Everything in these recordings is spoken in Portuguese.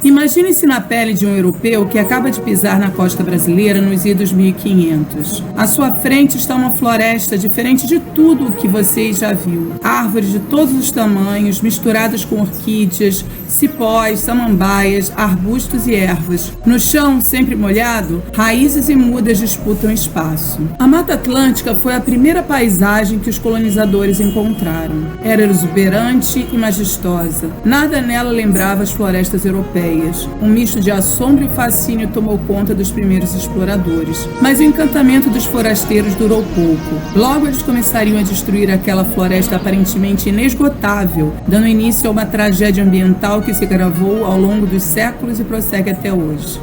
Imagine-se na pele de um europeu que acaba de pisar na costa brasileira nos idos 1500. À sua frente está uma floresta diferente de tudo o que você já viu. Árvores de todos os tamanhos, misturadas com orquídeas, cipós, samambaias, arbustos e ervas. No chão, sempre molhado, raízes e mudas disputam espaço. A Mata Atlântica foi a primeira paisagem que os colonizadores encontraram. Era exuberante e majestosa. Nada nela lembrava as florestas europeias. Um misto de assombro e fascínio tomou conta dos primeiros exploradores. Mas o encantamento dos forasteiros durou pouco. Logo eles começariam a destruir aquela floresta aparentemente inesgotável, dando início a uma tragédia ambiental que se agravou ao longo dos séculos e prossegue até hoje.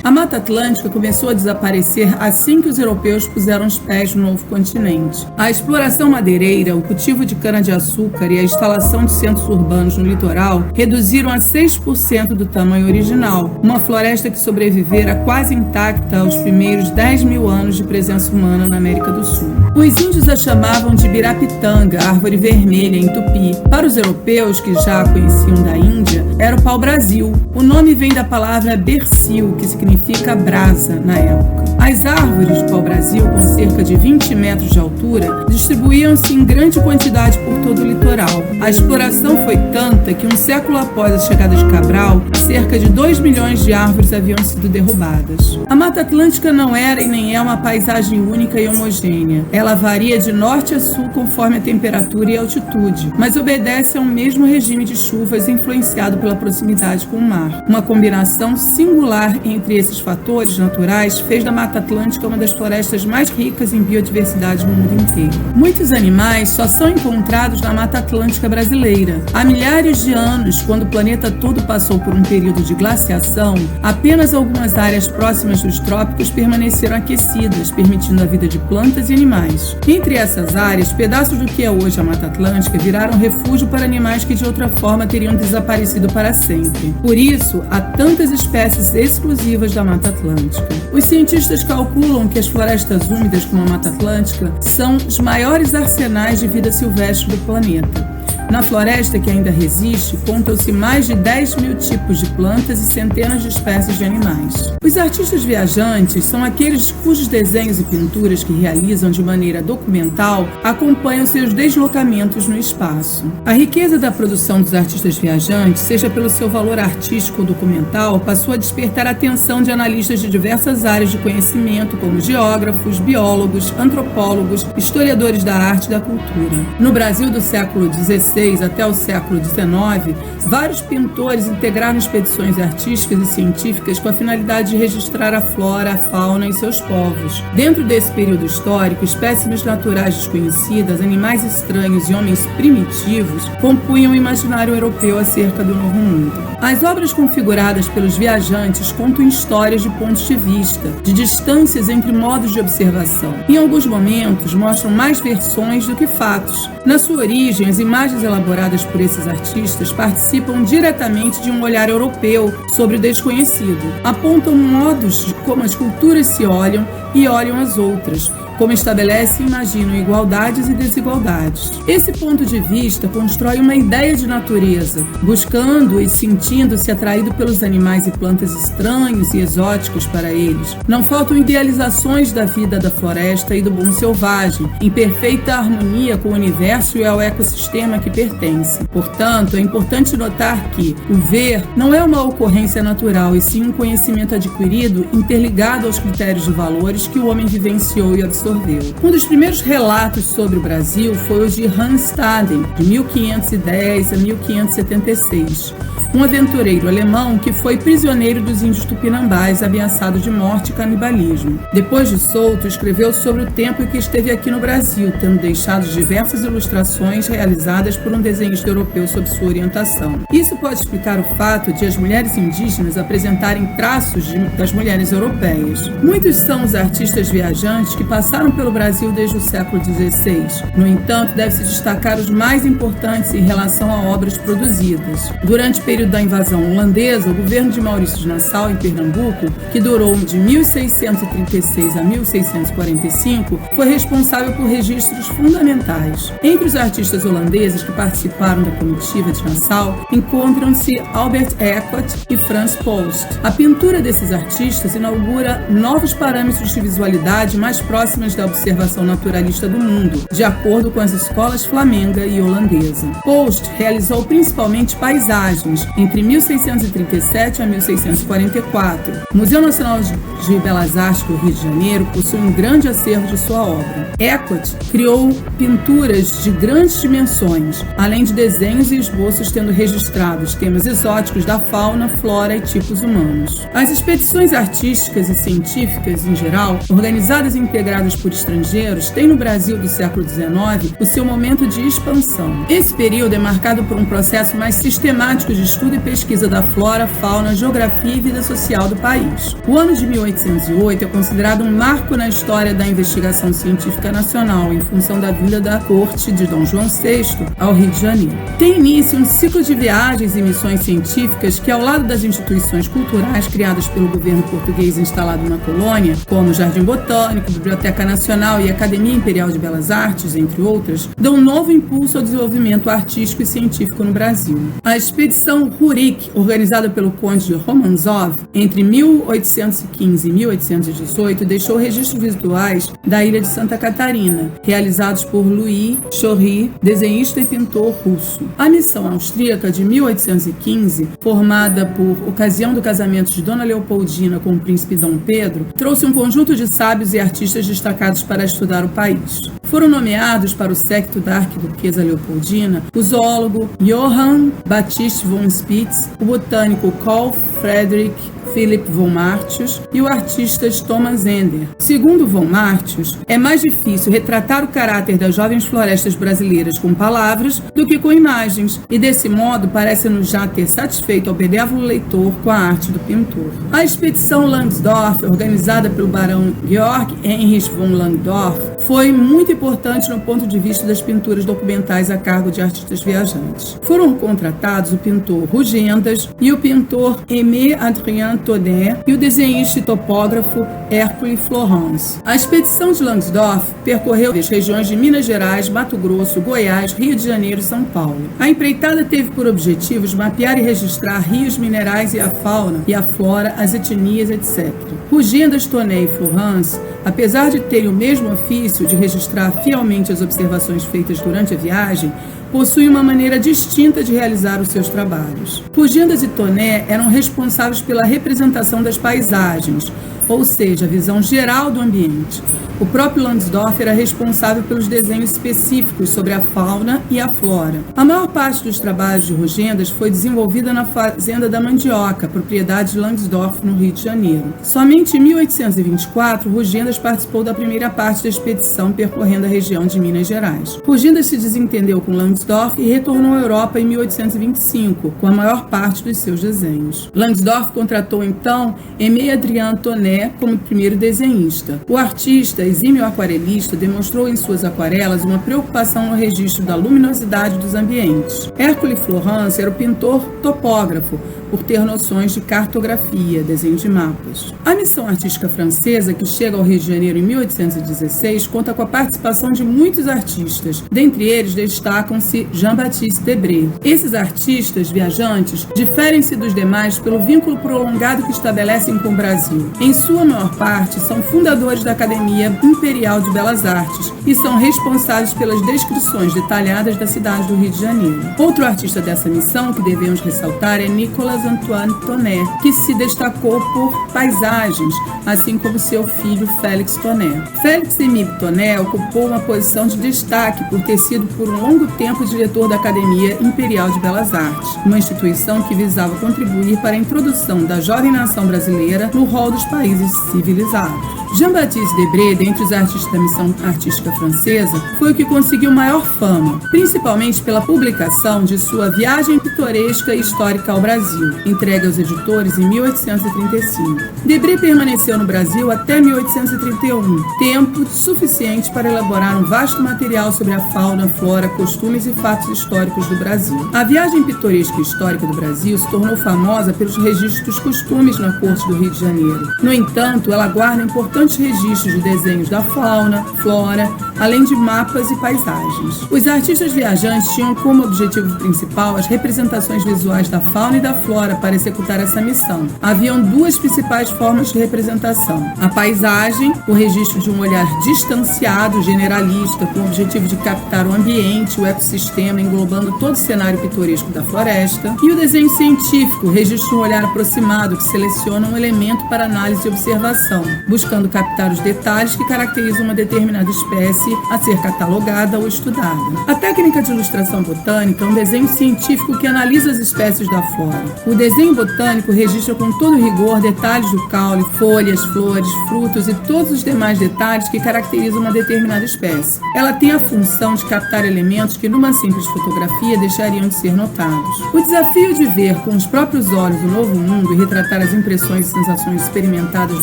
A Mata Atlântica começou a desaparecer assim que os europeus puseram os pés no novo continente. A exploração madeireira, o cultivo de cana-de-açúcar e a instalação de centros urbanos no litoral reduziram a 6% do tamanho original, uma floresta que sobrevivera quase intacta aos primeiros 10 mil anos de presença humana na América do Sul. Os índios a chamavam de birapitanga, árvore vermelha em tupi. Para os europeus, que já a conheciam da Índia, era o pau-brasil. O nome vem da palavra bercil, que significa brasa na época. As árvores do pau-brasil, com cerca de 20 metros de altura, distribuíam-se em grande quantidade por todo o litoral. A exploração foi tanta que um século após a chegada de Cabral, cerca de 2 milhões de árvores haviam sido derrubadas. A Mata Atlântica não era e nem é uma paisagem única e homogênea. Ela varia de norte a sul conforme a temperatura e a altitude, mas obedece a um mesmo regime de chuvas influenciado pela proximidade com o mar. Uma combinação singular entre esses fatores naturais fez da Mata Atlântica uma das florestas mais ricas em biodiversidade no mundo inteiro. Muitos animais só são encontrados na Mata Atlântica brasileira. Há milhares de anos, quando o planeta todo passou por um período de glaciação, apenas algumas áreas próximas dos trópicos permaneceram aquecidas, permitindo a vida de plantas e animais. Entre essas áreas, pedaços do que é hoje a Mata Atlântica viraram refúgio para animais que de outra forma teriam desaparecido para sempre. Por isso, há tantas espécies exclusivas da Mata Atlântica. Os cientistas calculam que as florestas úmidas como a Mata Atlântica são os maiores arsenais de vida silvestre do planeta. Na floresta que ainda resiste, contam-se mais de 10 mil tipos de plantas e centenas de espécies de animais. Os artistas viajantes são aqueles cujos desenhos e pinturas que realizam de maneira documental acompanham seus deslocamentos no espaço. A riqueza da produção dos artistas viajantes, seja pelo seu valor artístico ou documental, passou a despertar a atenção de analistas de diversas áreas de conhecimento, como geógrafos, biólogos, antropólogos, historiadores da arte e da cultura. No Brasil do século XVI até o século XIX, vários pintores integraram expedições artísticas e científicas com a finalidade de registrar a flora, a fauna e seus povos. Dentro desse período histórico, espécimes naturais desconhecidas, animais estranhos e homens primitivos compunham o imaginário europeu acerca do Novo Mundo. As obras configuradas pelos viajantes contam histórias de pontos de vista, de distâncias entre modos de observação. Em alguns momentos, mostram mais versões do que fatos. Na sua origem, as imagens elaboradas por esses artistas participam diretamente de um olhar europeu sobre o desconhecido. Apontam modos de como as culturas se olham e olham as outras, como estabelece e imaginam igualdades e desigualdades. Esse ponto de vista constrói uma ideia de natureza, buscando e sentindo-se atraído pelos animais e plantas estranhos e exóticos para eles. Não faltam idealizações da vida da floresta e do bom selvagem, em perfeita harmonia com o universo e ao ecossistema que pertence. Portanto, é importante notar que o ver não é uma ocorrência natural, e sim um conhecimento adquirido interligado aos critérios de valores que o homem vivenciou e observou. absorveu. Um dos primeiros relatos sobre o Brasil foi o de Hans Staden, de 1510 a 1576, um aventureiro alemão que foi prisioneiro dos índios tupinambás, ameaçado de morte e canibalismo. Depois de solto, escreveu sobre o tempo em que esteve aqui no Brasil, tendo deixado diversas ilustrações realizadas por um desenhista europeu sob sua orientação. Isso pode explicar o fato de as mulheres indígenas apresentarem traços das mulheres europeias. Muitos são os artistas viajantes que passaram pelo Brasil desde o século XVI. No entanto, deve-se destacar os mais importantes em relação a obras produzidas. Durante o período da invasão holandesa, o governo de Maurício de Nassau, em Pernambuco, que durou de 1636 a 1645, foi responsável por registros fundamentais. Entre os artistas holandeses que participaram da comitiva de Nassau, encontram-se Albert Eckert e Frans Post. A pintura desses artistas inaugura novos parâmetros de visualidade mais próximas da observação naturalista do mundo, de acordo com as escolas flamenga e holandesa. Post realizou principalmente paisagens entre 1637 a 1644. O Museu Nacional de Belas Artes do Rio de Janeiro possui um grande acervo de sua obra. Eckert criou pinturas de grandes dimensões, além de desenhos e esboços tendo registrados temas exóticos da fauna, flora e tipos humanos. As expedições artísticas e científicas, em geral, organizadas e integradas por estrangeiros, têm no Brasil do século XIX o seu momento de expansão. Esse período é marcado por um processo mais sistemático de estudo e pesquisa da flora, fauna, geografia e vida social do país. O ano de 1808 é considerado um marco na história da investigação científica nacional, em função da vinda da corte de Dom João VI ao Rio de Janeiro. Tem início um ciclo de viagens e missões científicas que, ao lado das instituições culturais criadas pelo governo português instalado na colônia, como o Jardim Botânico, Biblioteca Nacional e Academia Imperial de Belas Artes, entre outras, dão um novo impulso ao desenvolvimento artístico e científico no Brasil. A expedição Rurik, organizada pelo conde de Romanzov entre 1815 e 1818, deixou registros visuais da ilha de Santa Catarina, realizados por Louis Chaury, desenhista e pintor russo. A missão austríaca de 1815, formada por ocasião do casamento de Dona Leopoldina com o príncipe Dom Pedro, trouxe um conjunto de sábios e artistas destacados para estudar o país. Foram nomeados para o séquito da arquiduquesa Leopoldina o zoólogo Johann Baptist von Spitz, o botânico Carl Friedrich Philipp von Martius e o artista Thomas Ender. Segundo von Martius, é mais difícil retratar o caráter das jovens florestas brasileiras com palavras do que com imagens, e desse modo parece-nos já ter satisfeito ao benévolo leitor com a arte do pintor. A expedição Langsdorff, organizada pelo barão Georg Heinrich von Langsdorff, foi muito importante no ponto de vista das pinturas documentais a cargo de artistas viajantes. Foram contratados o pintor Rugendas e o pintor Aimé Adrien Tonnet e o desenhista e topógrafo Hercule Florence. A expedição de Langsdorff percorreu as regiões de Minas Gerais, Mato Grosso, Goiás, Rio de Janeiro e São Paulo. A empreitada teve por objetivos mapear e registrar rios, minerais e a fauna e a flora, as etnias, etc. Rugendas, Tonnet e Florence, apesar de terem o mesmo ofício de registrar fielmente as observações feitas durante a viagem, possuem uma maneira distinta de realizar os seus trabalhos. Rugendas e Tonnet eram responsáveis pela representação das paisagens, ou seja, a visão geral do ambiente. O próprio Langsdorff era responsável pelos desenhos específicos sobre a fauna e a flora. A maior parte dos trabalhos de Rugendas foi desenvolvida na Fazenda da Mandioca, propriedade de Langsdorff, no Rio de Janeiro. Somente em 1824, Rugendas participou da primeira parte da expedição percorrendo a região de Minas Gerais. Rugendas se desentendeu com Langsdorff e retornou à Europa em 1825, com a maior parte dos seus desenhos. Langsdorff contratou então Aimé Adrien Tonnet como primeiro desenhista. O artista, exímio aquarelista, demonstrou em suas aquarelas uma preocupação no registro da luminosidade dos ambientes. Hercule Florence era o pintor topógrafo, por ter noções de cartografia, desenho de mapas. A missão artística francesa, que chega ao Rio de Janeiro em 1816, conta com a participação de muitos artistas. Dentre eles, destacam-se Jean-Baptiste Debré. Esses artistas viajantes diferem-se dos demais pelo vínculo prolongado que estabelecem com o Brasil. Em sua maior parte, são fundadores da Academia Imperial de Belas Artes e são responsáveis pelas descrições detalhadas da cidade do Rio de Janeiro. Outro artista dessa missão que devemos ressaltar é Nicolas Antoine Tonet, que se destacou por paisagens, assim como seu filho Félix Tonet. Félix Émile Tonet ocupou uma posição de destaque por ter sido por um longo tempo diretor da Academia Imperial de Belas Artes, uma instituição que visava contribuir para a introdução da jovem nação brasileira no rol dos países civilizados. Jean-Baptiste Debré, dentre os artistas da missão artística francesa, foi o que conseguiu maior fama, principalmente pela publicação de sua Viagem Pitoresca e Histórica ao Brasil, entregue aos editores em 1835. Debré permaneceu no Brasil até 1831, tempo suficiente para elaborar um vasto material sobre a fauna, flora, costumes e fatos históricos do Brasil. A Viagem Pitoresca e Histórica do Brasil se tornou famosa pelos registros dos costumes na corte do Rio de Janeiro. No entanto, ela guarda importantes registros de desenhos da fauna, flora, além de mapas e paisagens. Os artistas viajantes tinham como objetivo principal as representações visuais da fauna e da flora para executar essa missão. Haviam duas principais formas de representação: a paisagem, o registro de um olhar distanciado, generalista, com o objetivo de captar o ambiente, o ecossistema, englobando todo o cenário pitoresco da floresta, e o desenho científico, o registro de um olhar aproximado, que seleciona um elemento para análise e observação, buscando captar os detalhes que caracterizam uma determinada espécie a ser catalogada ou estudada. A técnica de ilustração botânica é um desenho científico que analisa as espécies da flora. O desenho botânico registra com todo rigor detalhes do caule, folhas, flores, frutos e todos os demais detalhes que caracterizam uma determinada espécie. Ela tem a função de captar elementos que numa simples fotografia deixariam de ser notados. O desafio de ver com os próprios olhos o novo mundo e retratar as impressões e sensações experimentadas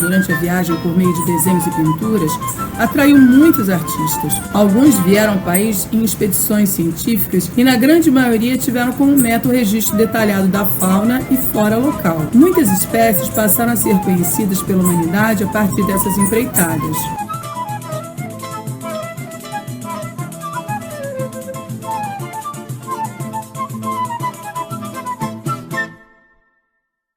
durante a viagem por meio de desenhos e pinturas atraiu muitos artistas. Alguns vieram ao país em expedições científicas e, na grande maioria, tiveram como meta o registro detalhado da fauna e flora local. Muitas espécies passaram a ser conhecidas pela humanidade a partir dessas empreitadas.